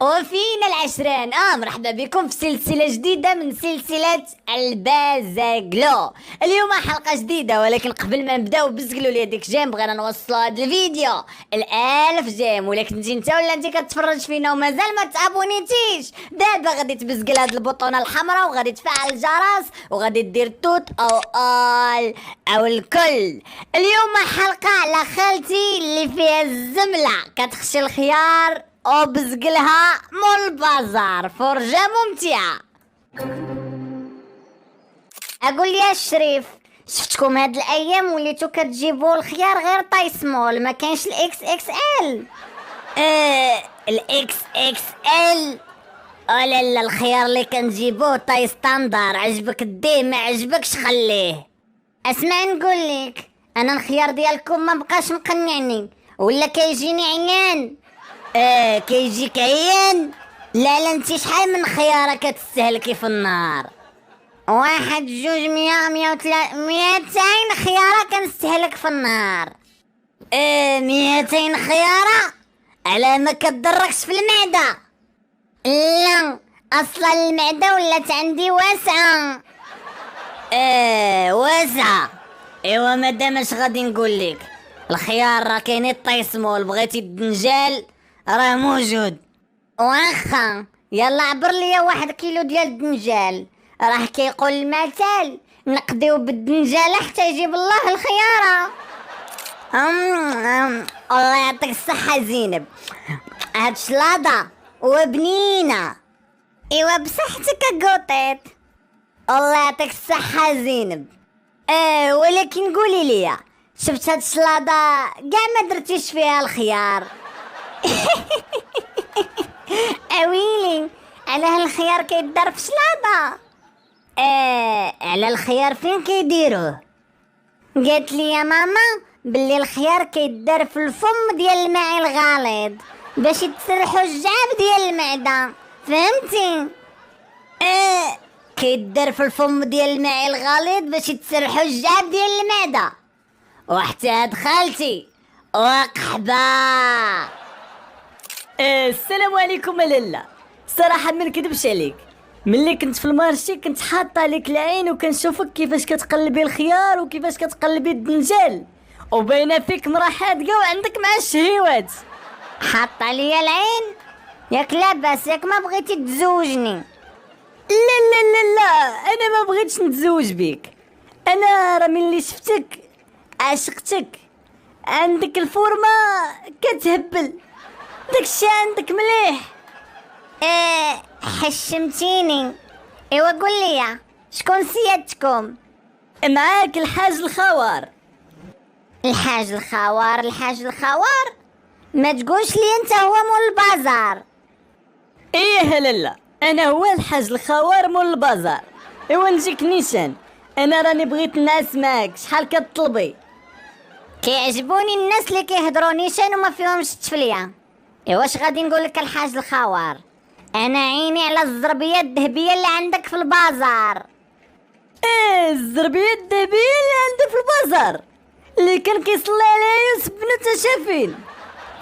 وفينا العشرين. مرحبا بكم في سلسلة جديدة من سلسلة البازاكلو. اليوم حلقة جديدة، ولكن قبل ما نبداو بزقلوا لي ديك جيم، بغينا نوصلوا هذا الفيديو ال1000 جيم. ولكن تجي انت ولا انت كتفرج فينا ومازال ما تابونيتيش، دابا غادي تبزقل هاد البوطونه الحمراء وغادي تفعل الجرس وغادي دير توت او اول او الكل. اليوم حلقة على خالتي اللي فيها الزملة كتخشي الخيار وبزقلها مول البازار. فرجة ممتعة. اقول يا الشريف، شفتكم هاد الايام وليتو كتجيبوا الخيار غير طايس مول، ما كاينش الاكس اكس ال. الاكس اكس ال ولا لا، الخيار اللي كنجيبوه طاي ستاندار، عجبك ديه ما عجبكش خليه. اسمع نقولك، انا الخيار ديالكم ما بقاش مقنعني، ولا كيجيني عيان. كيجيك عيان؟ لا لا، انتي شحال من خيارة كتستهلكي في النهار؟ واحد جوج مية 200 خيارة كنستهلك في النهار. 200 خيارة على ما كتضركش في المعدة. لا، اصلا المعدة ولات عندي واسعة. واسعة. ايوا مادام اش غادي نقولك، الخيار راه كاين طيسمول، بغيتي الدنجال راه موجود. واخا يلا عبر ليا 1 كيلو ديال الدنجال، راه كيقول المثل نقضيو بالدنجال حتى يجيب الله الخيارة. الله يعطيك الصحة زينب، هاد شلاضة وبنينة. ايوا بصحتك قوطيت. الله يعطيك الصحة زينب. ولكن قولي لي، شفت هاد الشلاضة كاع ما درتيش فيها الخيار؟ اويلي، على هالخيار كيدار في شلاضة؟ على الخيار فين كيديروه؟ قالت لي يا ماما باللي الخيار كيدار في الفم ديال الماء الغليظ باش يتسرحوا الجعاب ديال المعدة، فهمتي؟ كيدار في الفم ديال الماء الغليظ باش يتسرحوا الجعاب ديال المعدة. وحتى هاد خالتي وقحبة. السلام عليكم لالا. صراحة ما نكذبش عليك، ملي كنت في المارشي كنت حاطه عليك العين وكنشوفك كيفاش كتقلبي الخيار وكيفاش كتقلبي الدنجال، وباينه فيك مرا حادقه وعندك مع الشهيوات. حاطه ليا العين؟ ياك لاباس، ياك ما بغيتي تزوجني؟ لا لا لا لا، انا ما بغيتش نتزوج بيك. انا راه ملي شفتك عشقتك. عندك الفورمه كتهبل، داكشي عندك مليح. حشمتيني. ايوا قول لي شكون سيادتكم؟ معاك الحاج الخوار. الحاج الخوار؟ الحاج الخوار؟ ما تقولش لي انت هو مول البازار؟ ايه لالا، انا هو الحاج الخوار مول البازار. ايوا نجيك نيشان، انا راني بغيت نعس معاك، شحال كطلبي؟ كيعجبوني الناس اللي كيهضروا نيشان وما فيهمش التفليه. ايوا واش غادي نقول لك الحاج الخوار، انا عيني على الزربيه الذهبيه اللي عندك في البازار. الزربيه الذهبيه اللي عندي في البازار اللي كان كيصلي عليها يوسف بن تشافين؟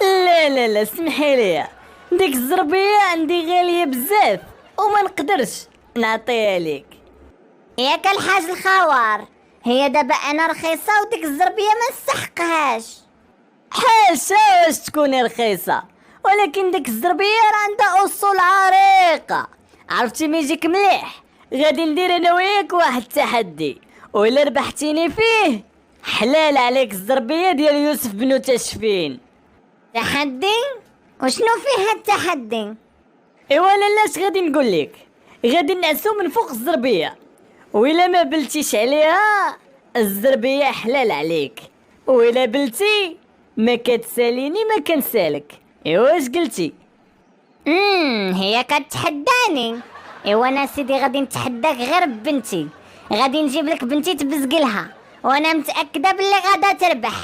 لا لا لا، اسمحي لي، ديك الزربيه عندي غاليه بزاف وما نقدرش نعطيها ليك. ياك الحاج الخوار، هي دابا انا رخيصه وديك الزربيه ما نستحقهاش. حاشا واش تكوني رخيصه، ولكن ديك الزربيه راه عندها اصول عريقه. عرفتي ما يجيك مليح، غادي ندير انا وياك واحد التحدي، وإلا ربحتيني فيه حلال عليك الزربيه ديال يوسف بن تشفين. تحدي؟ وشنو فيه التحدي؟ ايوا لاش غادي نقول لك، غادي نعسو من فوق الزربيه، وإلا ما بلتيش عليها الزربيه حلال عليك، وإلا بلتي ما كتساليني ما كنسالك. ايوا واش قلتي؟ هي كتحداني. ايوا انا سيدي غادي نتحداك غير ببنتي، غادي نجيب لك بنتي تبزقلها وانا متاكده باللي غادا تربح.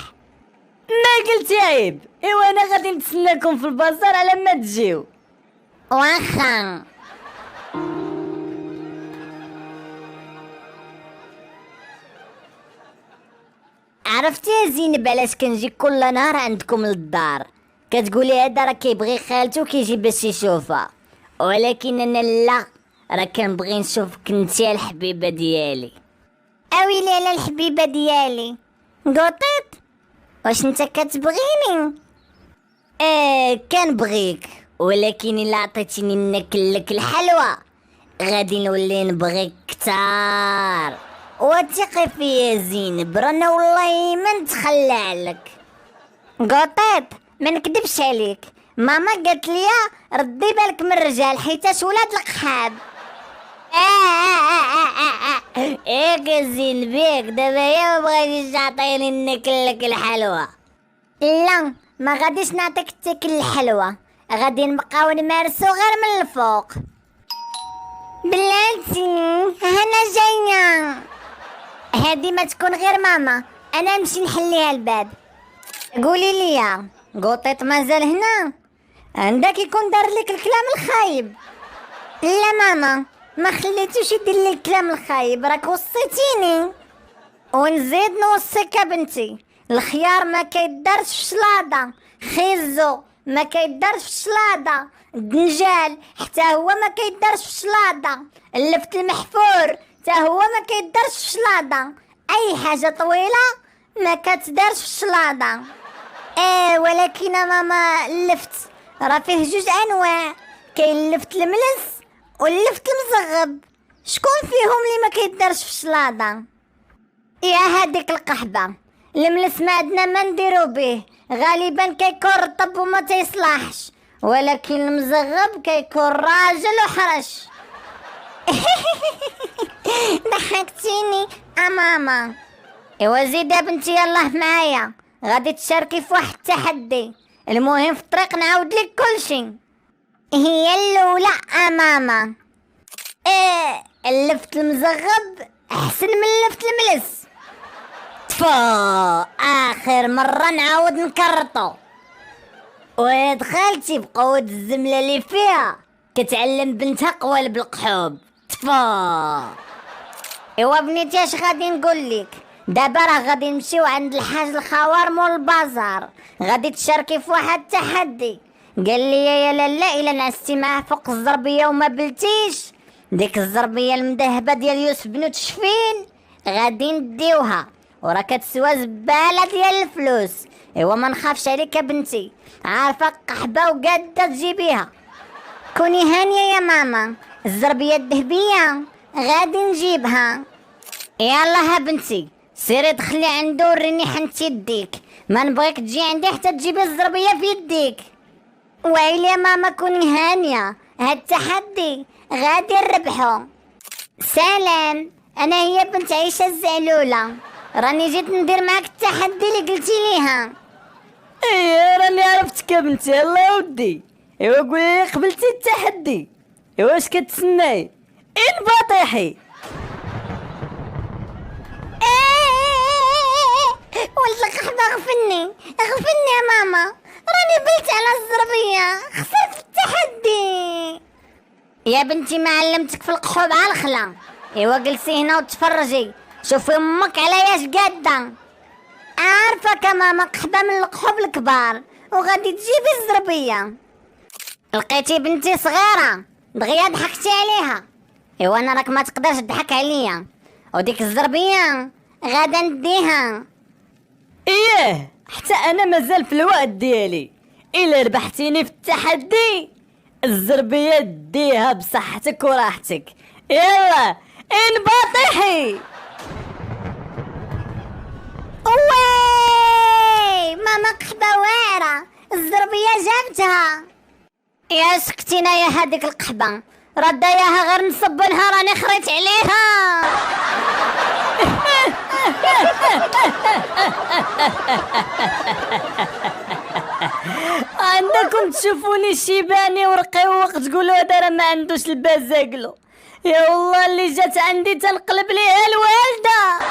ما قلتي عيب. ايوا انا غادي نتسناكم في البازار على ما تجيو. واخا. عرفتي يا زينب علاش كنجي كل نهار عندكم للدار؟ كتقولي هذا راه كيبغي خالته كيجي باش يشوفها، ولكن انا لا، راه كنبغي نشوفك نتيا الحبيبه ديالي. اويلي على الحبيبه ديالي قطيط، واش انت كتبغيني؟ كنبغيك، ولكن الا عطيتيني ناكل لك الحلوى غادي نولي نبغيك كتار. وثقي فيا زينب، رانا والله ما نتخلى عليك. قطيط ما نكذبش عليك، ماما قالت لي ردي بالك من الرجال حيتاش ولاد القحاب. ايك يا زينبيك، دابا يا ما بغيتيش تعطيني ناكل لك الحلوى. لا ما غاديش نعطيك تاكل الحلوى، غادي نبقاو نمارسو غير من الفوق. بلاتي هنا جايه، هادي ما تكون غير ماما، انا نمشي نحليها الباب. قولي لي قطيط مازال هنا؟ عندك يكون دار لك الكلام الخايب. لا ماما ما خليتوش يدير لي الكلام الخايب، راك وصيتيني. ونزيد نوصيك يا بنتي، الخيار ما كيدارش في الشلاضه، خيزو ما كيدارش في الشلاضه، الدنجال حتى هو ما كيدارش في الشلاضه، اللفت المحفور حتى هو ما كيدارش في الشلاضه، اي حاجه طويله ما كتدارش في الشلاضه. ولكن ماما اللفت راه فيه جوج انواع، كاين اللفت الملس واللفت المزغب، شكون فيهم اللي ما كيدارش في الشلاضه؟ يا هاديك القحبه، الملس ما عندنا ما نديرو به، غالبا كيكون رطب وما تيصلحش، ولكن المزغب كيكون راجل وحرش. ضحكتيني ماما. ايوا زيد بنتي يلاه معايا، غادي تشاركي في واحد التحدي، المهم في الطريق نعاود لك كلشي. هي الاولى ماما، اللفت المزغب احسن من اللفت الملس. اخر مره نعاود نكرطو. ودخلتي بقوة الزمله اللي فيها كتعلم بنتها قوالب القحوب. ايوا بنيتي اش غادي نقول لك، دابا راه غادي نمشيو عند الحاج الخوار مول البازار، غادي تشاركي في واحد التحدي. قال لي يا لاله الا نعستي معاه فوق الزربيه وما بلتيش، ديك الزربيه المذهبه ديال يوسف بن تشفين غادي نديوها، وراه كتسوى زباله ديال الفلوس. ايوا ما نخافش عليك يا بنتي، عارفه قحبه وقاده تجيبيها. كوني هانيه يا ماما، الزربيه الذهبيه غادي نجيبها. يلا ها بنتي سيري دخلي عنده وريني حنت يديك، ما نبغيك تجي عندي حتى تجيبي الزربيه في يديك. ويلي يا ماما كوني هانيه، هاد التحدي غادي نربحو. سلام، انا هي بنت عيشه الزعلوله، راني جيت ندير معاك التحدي اللي قلتي ليها. راني عرفتك يا بنتي. الله يا ودي، ايوا قولي قبلتي التحدي، ايوا واش كتسناي؟ انبطيحي. ولد القحبه غفني يا ماما، راني بلت على الزربيه، خسرت في التحدي. يا بنتي ما علمتك في القحوب على الخلا. ايوا جلسي هنا وتفرجي، شوفي امك علياش قاده. عارفه يا ماما قحبه من القحوب الكبار، وغادي تجيبي الزربيه. لقيتي بنتي صغيره دغيا ضحكتي عليها. ايوا انا راك ما تقدرش تضحك عليا، وديك الزربيه غادا نديها. حتى انا مازال في الوقت ديالي، الا ربحتيني في التحدي الزربيه ديها بصحتك وراحتك. يلا انبطيحي. وي ماما قحبه واعره، الزربيه جابتها. يا سكتينا يا هذيك القحبه، رداياها غير نصبنها راني خريت عليها. عندكم تشوفوني شيباني ورقيوق تقولوا هذا راه ما عندوش البازاقلو. يا والله اللي جات عندي تنقلب ليها الوالده.